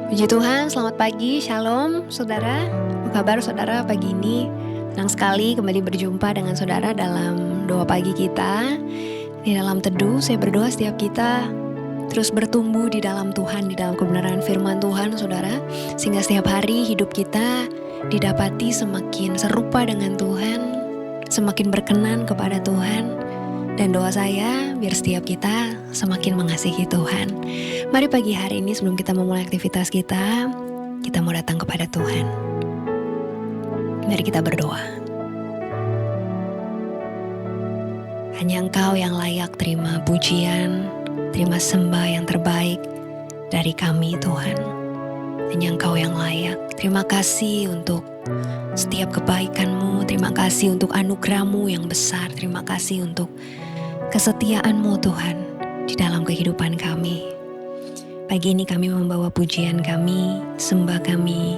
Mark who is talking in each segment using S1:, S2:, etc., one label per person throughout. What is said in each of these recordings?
S1: Puji Tuhan, selamat pagi, shalom saudara. Apa kabar saudara pagi ini? Senang sekali kembali berjumpa dengan saudara dalam doa pagi kita. Di dalam teduh, saya berdoa setiap kita terus bertumbuh di dalam Tuhan, di dalam kebenaran firman Tuhan saudara. Sehingga setiap hari hidup kita didapati semakin serupa dengan Tuhan, semakin berkenan kepada Tuhan. Dan doa saya biar setiap kita semakin mengasihi Tuhan. Mari pagi hari ini sebelum kita memulai aktivitas kita mau datang kepada Tuhan. Mari kita berdoa. Hanya Engkau yang layak terima pujian, terima sembah yang terbaik dari kami Tuhan. Hanya Engkau yang layak. Terima kasih untuk setiap kebaikan-Mu, terima kasih untuk anugerah-Mu yang besar, terima kasih untuk kesetiaan-Mu Tuhan di dalam kehidupan kami. Pagi ini kami membawa pujian kami, sembah kami,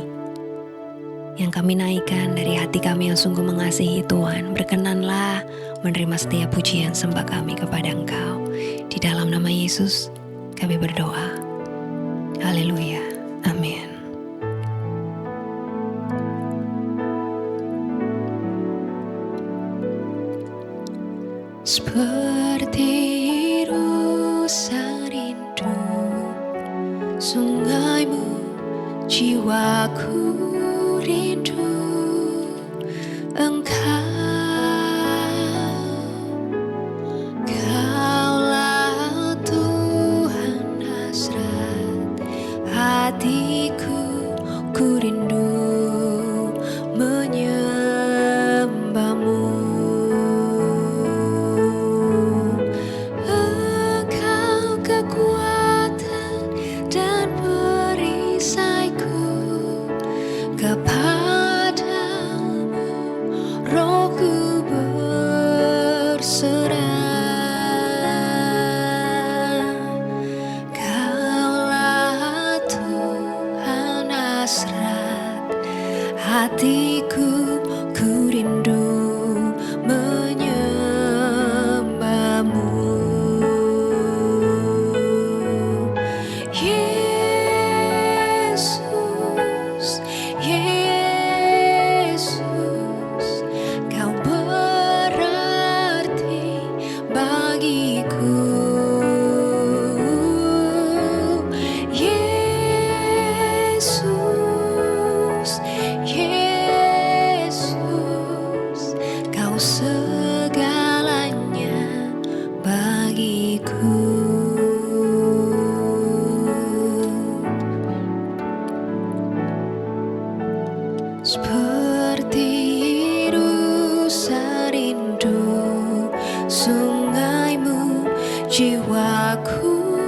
S1: yang kami naikkan dari hati kami yang sungguh mengasihi Tuhan. Berkenanlah menerima setiap pujian sembah kami kepada Engkau. Di dalam nama Yesus kami berdoa. Haleluya. Amin. Seperti irusan rindu sungai-Mu, jiwaku rindu Engkau. Kaulah Tuhan hasrat hatiku, ku rindu menyembah-Mu. Kepadamu rohku berserah. Kaulah Tuhan hasrat hatiku, ku rindu menyembah-Mu. Segalanya bagiku. Seperti irusan rindu sungai-Mu, jiwaku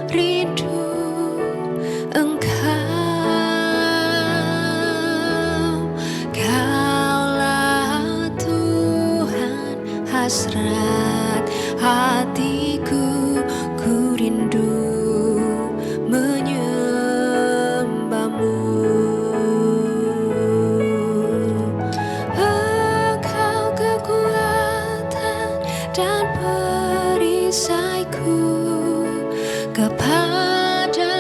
S1: rindu Engkau. Hasrat hatiku, ku rindu menyembah-Mu. Engkau kekuatan dan perisaiku, kepadamu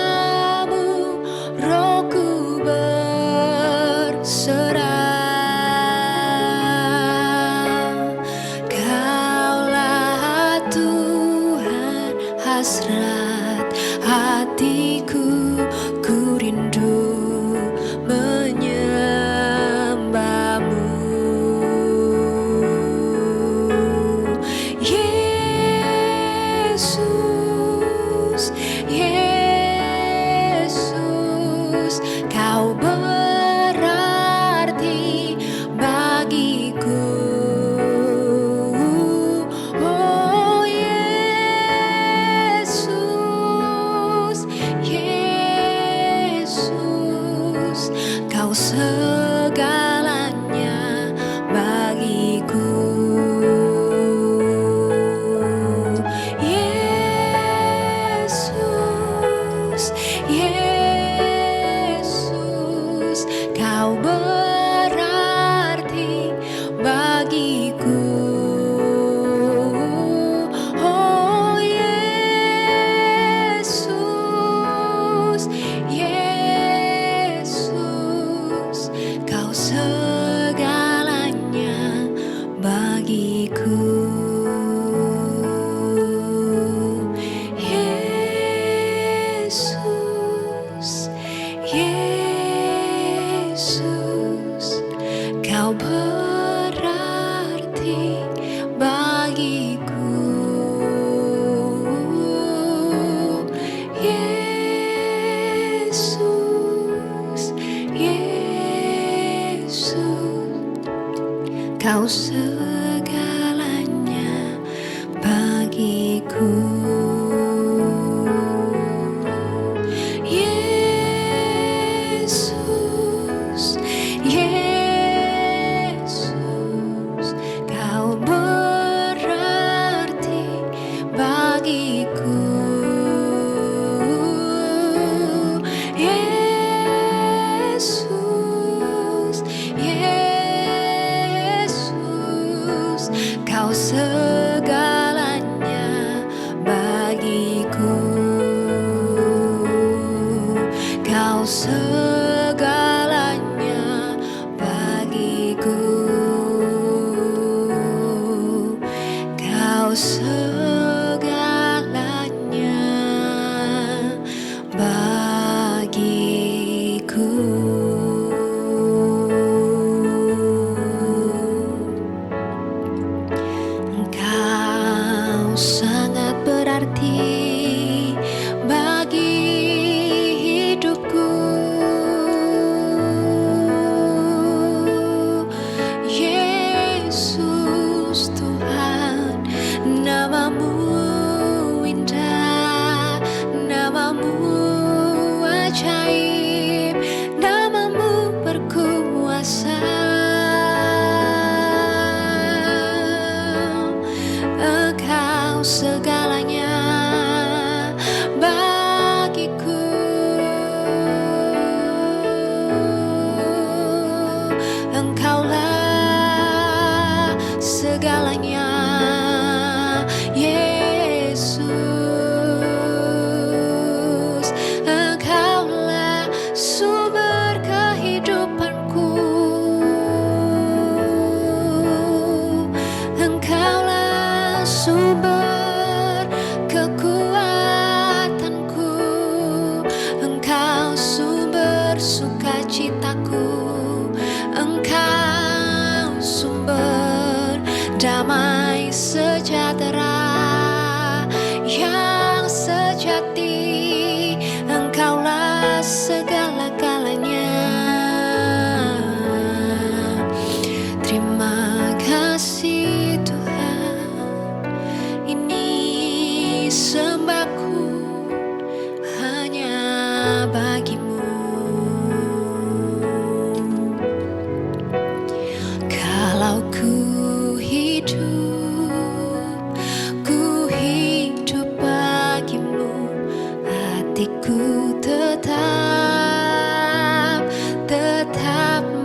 S1: rohku berserah. Hasrat hatiku, ku rindu menyembah-Mu. Yesus, Yesus, Kau berarti bagiku. Oh Yesus, Yesus. segalanya bagiku, Kau segalanya bagiku. Engkau sangat berarti bagi hidupku, Yesus Tuhan. Namamu indah, namamu ajaib, namamu berkuasa. Engkau segalanya bagiku, Engkaulah segalanya, Yesus. Engkaulah sumber kehidupanku, Engkaulah sumber kekuatanku, Engkau sumber sukacitaku, Engkau sumber damai sejahtera yang sejati, Engkaulah segala-galanya. Terima kasih Tuhan, ini sembahku hanya bagimu. Kalau ku hidup bagimu, hatiku tetap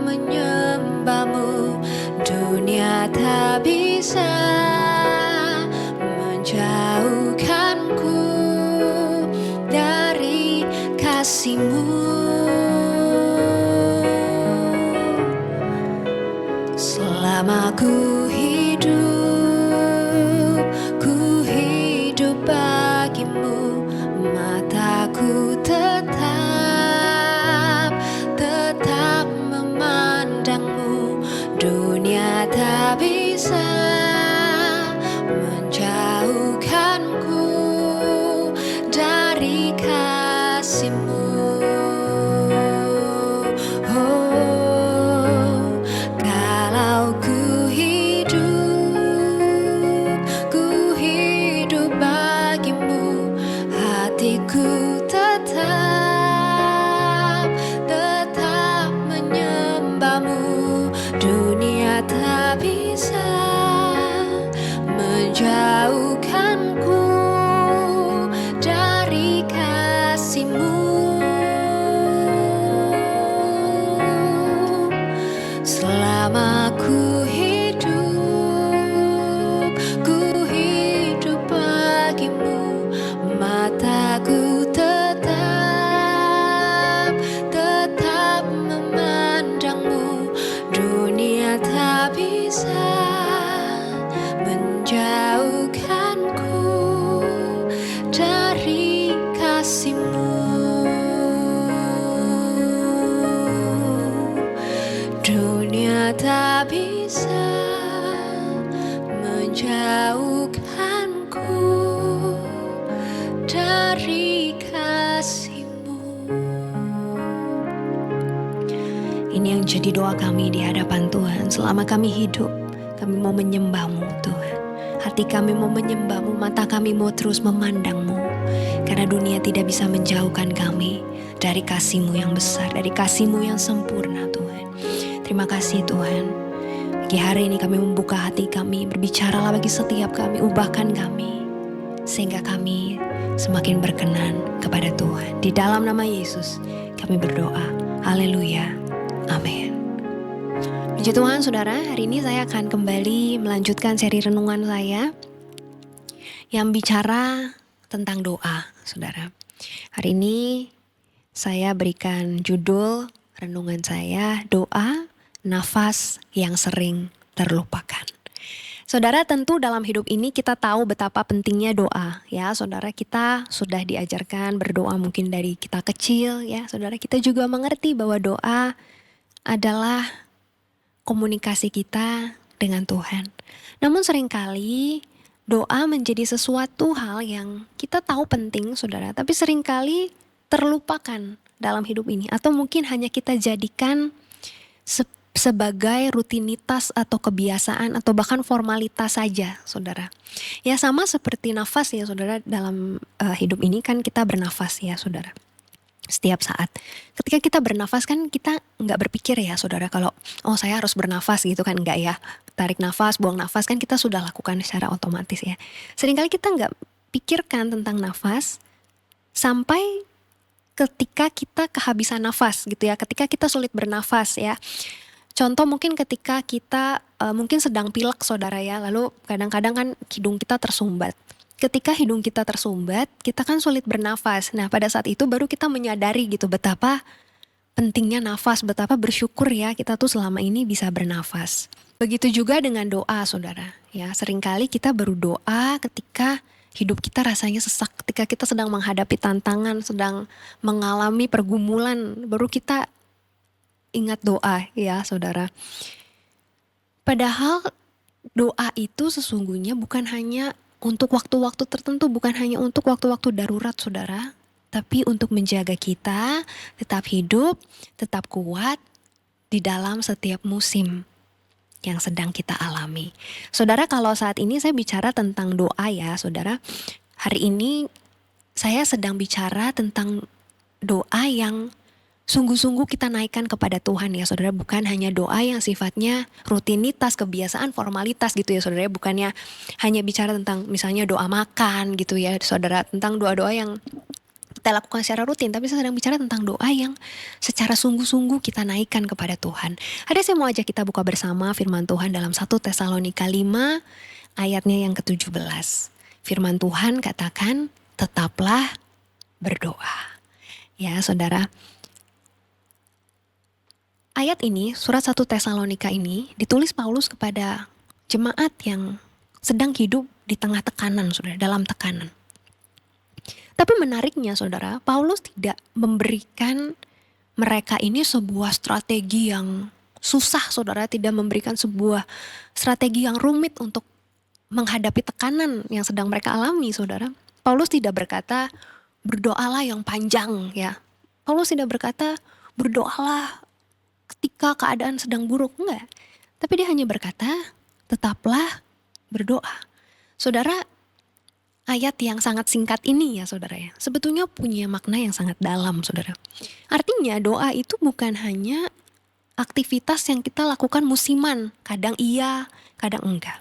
S1: menyembahmu. Dunia tak bisa menjauhkanku dari kasih-Mu. Selama ku hidup bagimu, mataku tetap memandangmu. Dunia tak bisa menjauhkanku dari kasih-Mu. Kalau ku hidup bagimu, hatiku tetap menyembahmu. Dunia tak bisa menjauhkanku dari kasih-Mu. Selama ku hidup bagimu, mataku tetap memandangmu. Dunia tak bisa menjauhkanku dari kasih-Mu. Dunia tak bisa menjauhkanku dari kasih-Mu. Ini yang jadi doa kami di hadapan Tuhan. Selama kami hidup, kami mau menyembah-Mu Tuhan. Hati kami mau menyembah-Mu, mata kami mau terus memandang-Mu. Karena dunia tidak bisa menjauhkan kami dari kasih-Mu yang besar, dari kasih-Mu yang sempurna Tuhan. Terima kasih Tuhan. Pagi hari ini kami membuka hati kami, berbicaralah bagi setiap kami, ubahkan kami. Sehingga kami semakin berkenan kepada Tuhan. Di dalam nama Yesus kami berdoa. Haleluya. Amin. Puji Tuhan saudara, hari ini saya akan kembali melanjutkan seri renungan saya yang bicara tentang doa saudara. Hari ini Saya berikan judul renungan saya, doa nafas yang sering terlupakan. Saudara, tentu dalam hidup ini kita tahu betapa pentingnya doa ya. Saudara, kita sudah diajarkan berdoa mungkin dari kita kecil ya. Saudara, kita juga mengerti bahwa doa adalah komunikasi kita dengan Tuhan. Namun seringkali doa menjadi sesuatu hal yang kita tahu penting, saudara, tapi seringkali terlupakan dalam hidup ini. Atau mungkin hanya kita jadikan sebagai rutinitas atau kebiasaan atau bahkan formalitas saja, saudara. Ya sama seperti nafas ya, saudara, dalam hidup ini kan kita bernafas ya, saudara. Setiap saat ketika kita bernafas kan kita nggak berpikir ya, saudara, kalau oh saya harus bernafas gitu kan, nggak ya. Tarik nafas, buang nafas kan kita sudah lakukan secara otomatis ya. Seringkali kita nggak pikirkan tentang nafas sampai ketika kita kehabisan nafas gitu ya, ketika kita sulit bernafas ya. Contoh mungkin ketika kita mungkin sedang pilek, saudara ya, lalu kadang-kadang kan hidung kita tersumbat. Ketika hidung kita tersumbat, kita kan sulit bernafas. Nah, pada saat itu baru kita menyadari gitu betapa pentingnya nafas, betapa bersyukur ya kita tuh selama ini bisa bernafas. Begitu juga dengan doa, saudara. Ya, seringkali kita berdoa ketika hidup kita rasanya sesak, ketika kita sedang menghadapi tantangan, sedang mengalami pergumulan, baru kita ingat doa ya, saudara. Padahal doa itu sesungguhnya bukan hanya untuk waktu-waktu tertentu, bukan hanya untuk waktu-waktu darurat, saudara, tapi untuk menjaga kita tetap hidup, tetap kuat di dalam setiap musim yang sedang kita alami. Saudara, kalau saat ini saya bicara tentang doa ya, saudara, hari ini saya sedang bicara tentang doa yang sungguh-sungguh kita naikkan kepada Tuhan ya, saudara. Bukan hanya doa yang sifatnya rutinitas, kebiasaan, formalitas gitu ya, saudara. Bukannya hanya bicara tentang misalnya doa makan gitu ya, saudara, tentang doa-doa yang kita lakukan secara rutin, tapi saya sedang bicara tentang doa yang secara sungguh-sungguh kita naikkan kepada Tuhan. Ada saya mau ajak kita buka bersama firman Tuhan dalam 1 Tesalonika 5 ayatnya yang ke-17. Firman Tuhan katakan, tetaplah berdoa. Ya, saudara. Ayat ini, surat 1 Tesalonika ini ditulis Paulus kepada jemaat yang sedang hidup di tengah tekanan, saudara, dalam tekanan. Tapi menariknya, saudara, Paulus tidak memberikan mereka ini sebuah strategi yang susah, saudara, tidak memberikan sebuah strategi yang rumit untuk menghadapi tekanan yang sedang mereka alami, saudara. Paulus tidak berkata, berdoalah yang panjang ya. Paulus tidak berkata, berdoalah ketika keadaan sedang buruk, enggak. Tapi dia hanya berkata, tetaplah berdoa. Saudara, ayat yang sangat singkat ini ya, saudara ya, sebetulnya punya makna yang sangat dalam, saudara. Artinya doa itu bukan hanya aktivitas yang kita lakukan musiman, kadang iya, kadang enggak.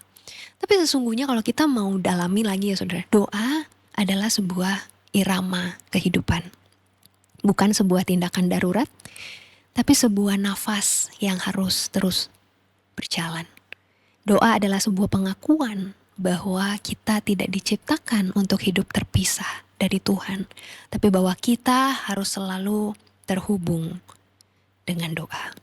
S1: Tapi sesungguhnya kalau kita mau dalami lagi ya, saudara, doa adalah sebuah irama kehidupan. Bukan sebuah tindakan darurat, tapi sebuah nafas yang harus terus berjalan. Doa adalah sebuah pengakuan bahwa kita tidak diciptakan untuk hidup terpisah dari Tuhan, tapi bahwa kita harus selalu terhubung dengan doa.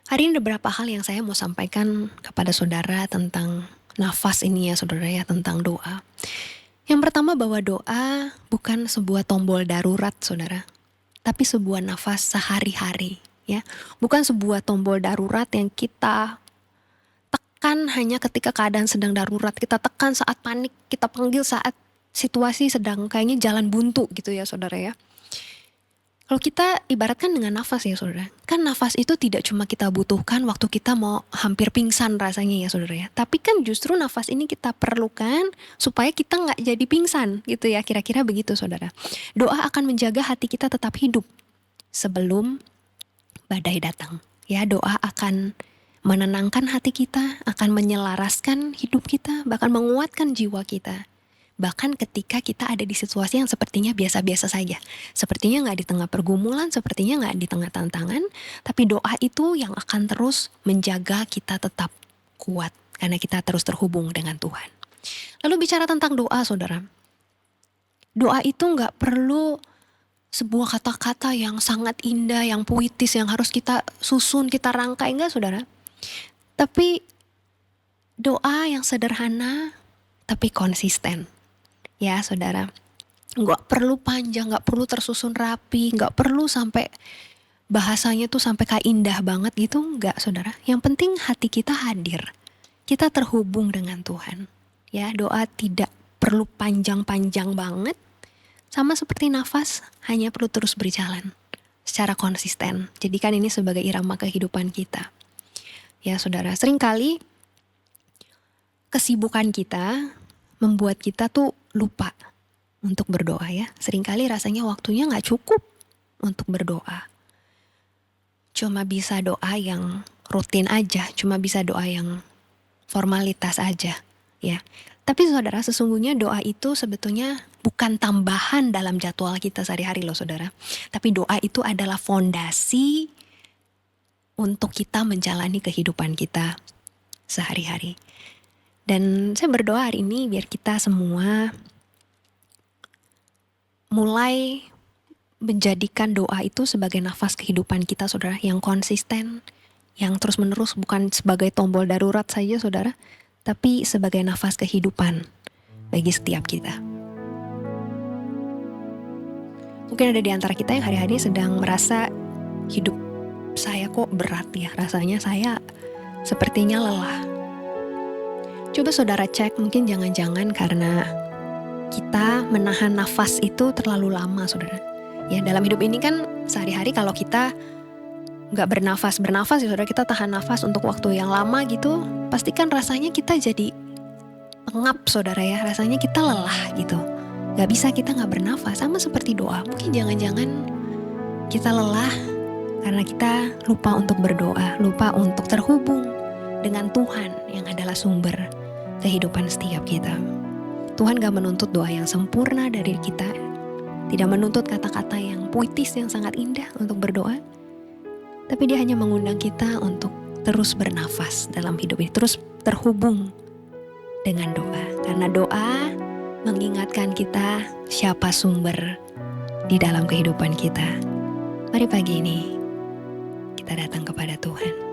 S1: Hari ini ada beberapa hal yang saya mau sampaikan kepada saudara tentang nafas ini ya, saudara ya, tentang doa. Yang pertama, bahwa doa bukan sebuah tombol darurat, saudara, tapi sebuah nafas sehari-hari ya. Bukan sebuah tombol darurat yang kita tekan hanya ketika keadaan sedang darurat, kita tekan saat panik, kita panggil saat situasi sedang kayaknya jalan buntu gitu ya, saudara ya. Kalau kita ibaratkan dengan nafas ya, saudara, kan nafas itu tidak cuma kita butuhkan waktu kita mau hampir pingsan rasanya ya, saudara ya. Tapi kan justru nafas ini kita perlukan supaya kita gak jadi pingsan gitu ya, kira-kira begitu, saudara. Doa akan menjaga hati kita tetap hidup sebelum badai datang. Ya, doa akan menenangkan hati kita, akan menyelaraskan hidup kita, bahkan menguatkan jiwa kita. Bahkan ketika kita ada di situasi yang sepertinya biasa-biasa saja. Sepertinya gak di tengah pergumulan, sepertinya gak di tengah tantangan. Tapi doa itu yang akan terus menjaga kita tetap kuat. Karena kita terus terhubung dengan Tuhan. Lalu bicara tentang doa, saudara. Doa itu gak perlu sebuah kata-kata yang sangat indah, yang puitis, yang harus kita susun, kita rangkai, enggak saudara. Tapi doa yang sederhana, tapi konsisten. Ya saudara, nggak perlu panjang, nggak perlu tersusun rapi, nggak perlu sampai bahasanya tuh sampai kayak indah banget gitu, nggak saudara. Yang penting hati kita hadir, kita terhubung dengan Tuhan. Ya, doa tidak perlu panjang-panjang banget, sama seperti nafas, hanya perlu terus berjalan secara konsisten. Jadikan ini sebagai irama kehidupan kita. Ya saudara, seringkali kesibukan kita membuat kita tuh lupa untuk berdoa ya. Seringkali rasanya waktunya gak cukup untuk berdoa. Cuma bisa doa yang rutin aja, cuma bisa doa yang formalitas aja ya. Tapi saudara, sesungguhnya doa itu sebetulnya bukan tambahan dalam jadwal kita sehari-hari loh saudara. Tapi doa itu adalah fondasi untuk kita menjalani kehidupan kita sehari-hari. Dan saya berdoa hari ini biar kita semua mulai menjadikan doa itu sebagai nafas kehidupan kita saudara, yang konsisten, yang terus menerus, bukan sebagai tombol darurat saja saudara, tapi sebagai nafas kehidupan bagi setiap kita. Mungkin ada di antara kita yang hari-hari sedang merasa hidup saya kok berat ya, rasanya saya sepertinya lelah. Coba saudara cek, mungkin jangan-jangan karena kita menahan nafas itu terlalu lama saudara. Ya, dalam hidup ini kan sehari-hari kalau kita gak bernafas ya saudara, kita tahan nafas untuk waktu yang lama gitu, pastikan rasanya kita jadi pengap saudara ya, rasanya kita lelah gitu. Gak bisa kita gak bernafas, sama seperti doa. Mungkin jangan-jangan kita lelah karena kita lupa untuk berdoa, lupa untuk terhubung dengan Tuhan yang adalah sumber kehidupan setiap kita. Tuhan gak menuntut doa yang sempurna dari kita, tidak menuntut kata-kata yang puitis yang sangat indah untuk berdoa, tapi dia hanya mengundang kita untuk terus bernafas dalam hidup ini, terus terhubung dengan doa. Karena doa mengingatkan kita siapa sumber di dalam kehidupan kita. Mari pagi ini kita datang kepada Tuhan.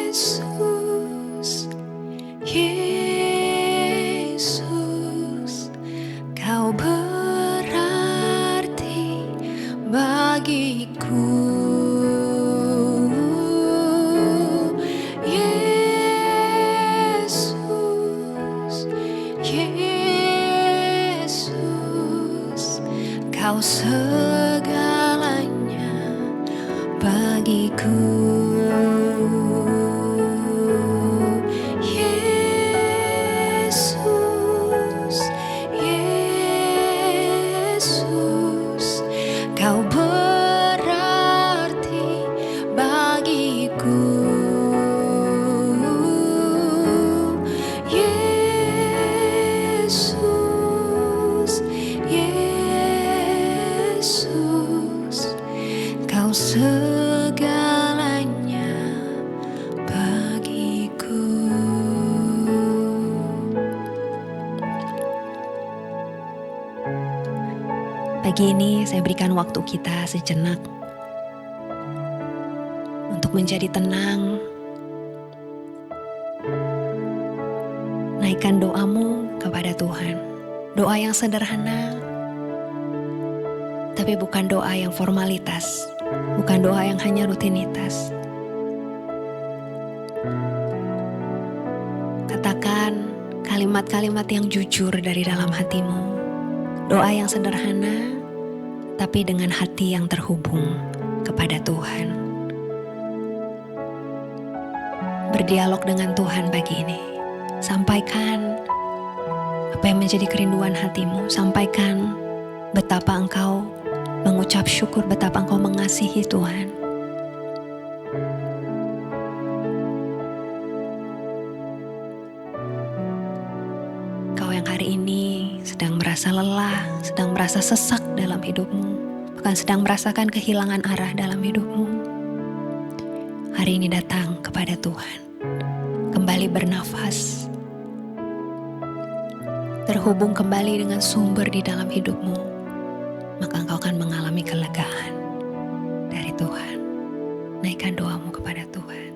S1: Yesus, Yesus, Kau berarti bagiku. Yesus, Yesus, Kau segalanya bagiku. Yesus, Yesus, Kau berarti bagiku. Yesus, Yesus, Kau segalanya bagiku. Pagi ini saya berikan waktu kita sejenak untuk menjadi tenang. Naikkan doamu kepada Tuhan. Doa yang sederhana, tapi bukan doa yang formalitas, bukan doa yang hanya rutinitas. Katakan kalimat-kalimat yang jujur dari dalam hatimu. Doa yang sederhana, tapi dengan hati yang terhubung kepada Tuhan. Berdialog dengan Tuhan pagi ini. Sampaikan apa yang menjadi kerinduan hatimu. Sampaikan betapa engkau mengucap syukur, betapa engkau mengasihi Tuhan. Kau yang hari ini sedang merasa lelah, sedang merasa sesak dalam hidupmu, bahkan sedang merasakan kehilangan arah dalam hidupmu. Hari ini datang kepada Tuhan. Kembali bernafas. terhubung kembali dengan sumber di dalam hidupmu, maka engkau akan mengalami kelegaan dari Tuhan. Naikkan doamu kepada Tuhan.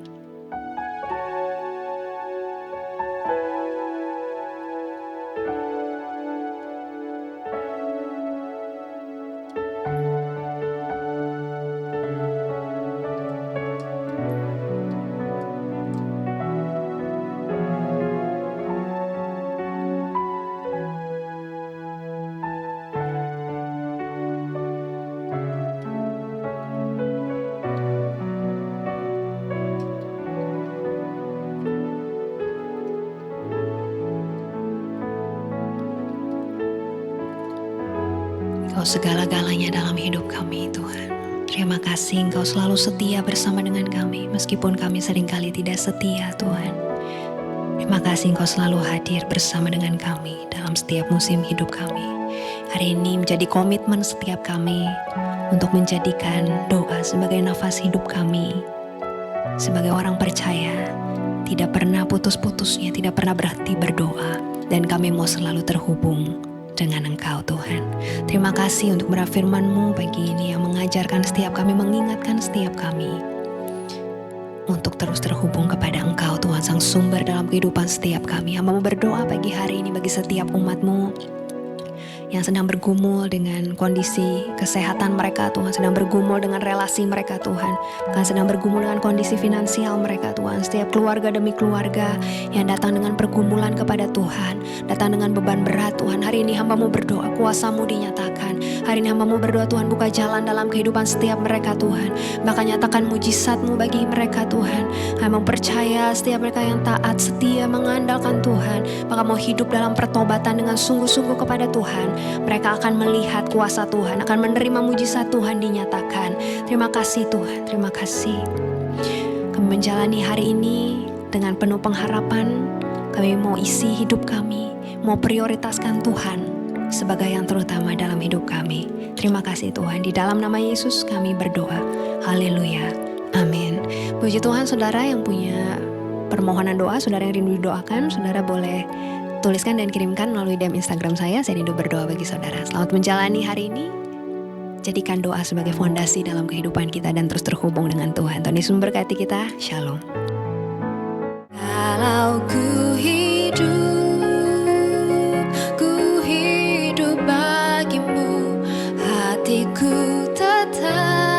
S1: Engkau segala-galanya dalam hidup kami, Tuhan. Terima kasih Engkau selalu setia bersama dengan kami, meskipun kami seringkali tidak setia, Tuhan. Terima kasih Engkau selalu hadir bersama dengan kami dalam setiap musim hidup kami. Hari ini menjadi komitmen setiap kami untuk menjadikan doa sebagai nafas hidup kami. Sebagai orang percaya, tidak pernah putus-putusnya, tidak pernah berhenti berdoa. Dan kami mau selalu terhubung dengan Engkau, Tuhan. Terima kasih untuk menerima firman-Mu pagi ini yang mengajarkan setiap kami, mengingatkan setiap kami untuk terus terhubung kepada Engkau, Tuhan, Sang Sumber dalam kehidupan setiap kami. Hamba-Mu berdoa pagi hari ini bagi setiap umat-Mu yang sedang bergumul dengan kondisi kesehatan mereka, Tuhan, sedang bergumul dengan relasi mereka, Tuhan, kan sedang bergumul dengan kondisi finansial mereka, Tuhan. Setiap keluarga demi keluarga yang datang dengan pergumulan kepada Tuhan, datang dengan beban berat, Tuhan. Hari ini hamba-Mu berdoa, kuasa-Mu dinyatakan. Hari ini hamba-Mu berdoa, Tuhan, buka jalan dalam kehidupan setiap mereka, Tuhan. Bahkan nyatakan mujizat-Mu bagi mereka, Tuhan. Hamba percaya setiap mereka yang taat, setia, mengandalkan Tuhan, maka mau hidup dalam pertobatan dengan sungguh-sungguh kepada Tuhan, mereka akan melihat kuasa Tuhan, akan menerima mujizat Tuhan dinyatakan. Terima kasih Tuhan, terima kasih. Kami menjalani hari ini dengan penuh pengharapan. Kami mau isi hidup kami, mau prioritaskan Tuhan sebagai yang terutama dalam hidup kami. Terima kasih Tuhan, di dalam nama Yesus kami berdoa. Haleluya, amin. Puji Tuhan, saudara yang punya permohonan doa, saudara yang rindu didoakan, saudara boleh tuliskan dan kirimkan melalui DM Instagram saya rindu berdoa bagi saudara. Selamat menjalani hari ini. Jadikan doa sebagai fondasi dalam kehidupan kita dan terus terhubung dengan Tuhan. Tuhan Yesus memberkati kita. Shalom. Kalau ku hidup bagimu, hatiku tetap